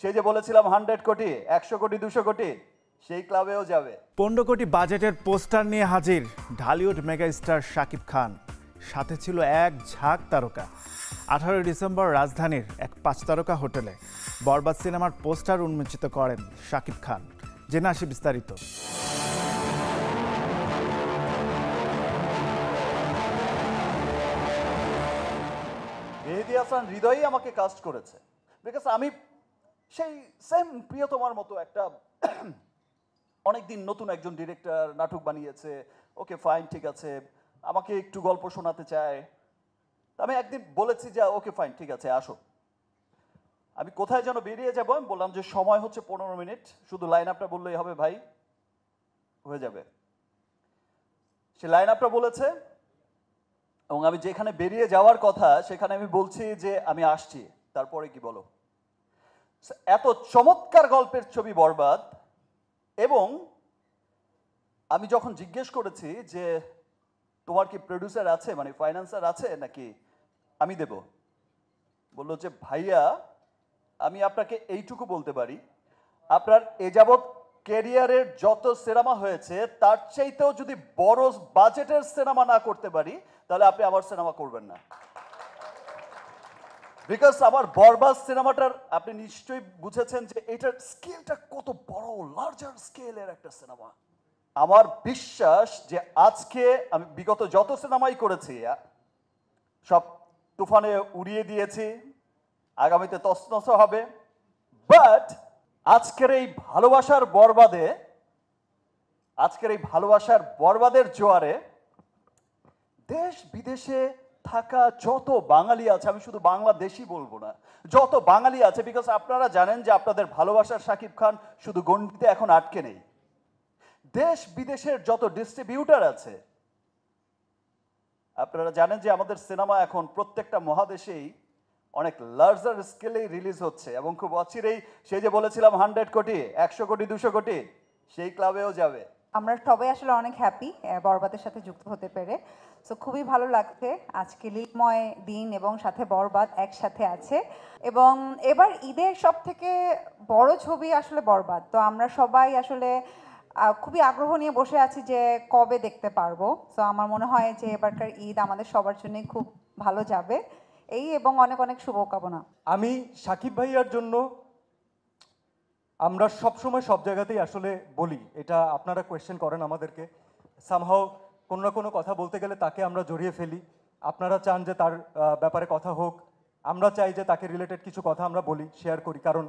সেই যে বলেছিলাম 100 কোটি 100 কোটি 200 কোটি সেই ক্লাবেও যাবে। 15 কোটি বাজেটের পোস্টার নিয়ে হাজির ঢালিউড মেগাস্টার শাকিব খান, সাথে ছিল এক ঝাঁক তারকা। 18 ডিসেম্বর রাজধানীর এক 5 তারকা হোটেলে বরবাদ সিনেমার পোস্টার উন্মোচিত করেন শাকিব খান। জেনে আসি বিস্তারিত। মেহেদী হাসান হৃদয়ই আমাকে কাস্ট করেছে, বিকজ আমি সেই সেম প্রিয়তমার মতো একটা অনেকদিন নতুন একজন ডিরেক্টর নাটক বানিয়েছে, ওকে ফাইন ঠিক আছে, আমাকে একটু গল্প শোনাতে চায়। আমি একদিন বলেছি যে ওকে ফাইন ঠিক আছে আসো। আমি কোথায় যেন বেরিয়ে যাবো, আমি বললাম যে সময় হচ্ছে 15 মিনিট, শুধু লাইন আপটা বললেই হবে ভাই, হয়ে যাবে। সে লাইন আপটা বলেছে এবং আমি যেখানে বেরিয়ে যাওয়ার কথা সেখানে আমি বলছি যে আমি আসছি, তারপরে কি বলো। এত চমৎকার গল্পের ছবি বরবাদ। এবং আমি যখন জিজ্ঞেস করেছি যে তোমার কি প্রডিউসার আছে, মানে ফাইন্যান্সার আছে নাকি আমি দেব, বললো যে ভাইয়া আমি আপনাকে এইটুকু বলতে পারি, আপনার এ যাবৎ ক্যারিয়ারের যত সিনেমা হয়েছে তার চাইতেও যদি বড় বাজেটের সিনেমা না করতে পারি তাহলে আপনি আমার সিনেমা করবেন না। বিকজ আমার বরবাদ সিনেমাটার আপনি নিশ্চয়ই বুঝেছেন যে এটার স্কেলটা কত বড়, লার্জার স্কেলের একটা সিনেমা। আমার বিশ্বাস যে আজকে আমি বিগত যত সিনেমাই করেছি সব তুফানে উড়িয়ে দিয়েছি, আগামীতে তছনছ হবে, বাট আজকের এই ভালোবাসার বরবাদের জোয়ারে দেশ বিদেশে থাকা যত বাঙালি আছে, আমি শুধু বাংলাদেশি বলবো না, যত বাঙালি আছে, বিকজ আপনারা জানেন যে আপনাদের ভালোবাসার শাকিব খান শুধু গণ্ডিতে এখন আটকে নেই। দেশ বিদেশের যত ডিস্ট্রিবিউটার আছে, আপনারা জানেন যে আমাদের সিনেমা এখন প্রত্যেকটা মহাদেশেই অনেক লার্জার স্কেলেই রিলিজ হচ্ছে এবং খুব অচিরেই সেই যে বলেছিলাম 100 কোটি 100 কোটি 200 কোটি সেই ক্লাবেও যাবে। আমরা সবাই আসলে অনেক হ্যাপি বরবাদের সাথে যুক্ত হতে পেরে। সো খুবই ভালো লাগছে আজকে লীলময় দিন এবং সাথে বরবাদ একসাথে আছে। এবং এবার ঈদের সব থেকে বড় ছবি আসলে বরবাদ, তো আমরা সবাই আসলে খুবই আগ্রহ নিয়ে বসে আছি যে কবে দেখতে পারবো। সো আমার মনে হয় যে এবারকার ঈদ আমাদের সবার জন্যই খুব ভালো যাবে এই, এবং অনেক অনেক শুভকামনা। আমি শাকিব ভাইয়ার জন্য আমরা সবসময় সব জায়গাতেই আসলে বলি, এটা আপনারা কোয়েশ্চেন করেন আমাদেরকে, সামহাও কোনো না কোনো কথা বলতে গেলে তাকে আমরা জড়িয়ে ফেলি। আপনারা চান যে তার ব্যাপারে কথা হোক, আমরা চাই যে তাকে রিলেটেড কিছু কথা আমরা বলি, শেয়ার করি, কারণ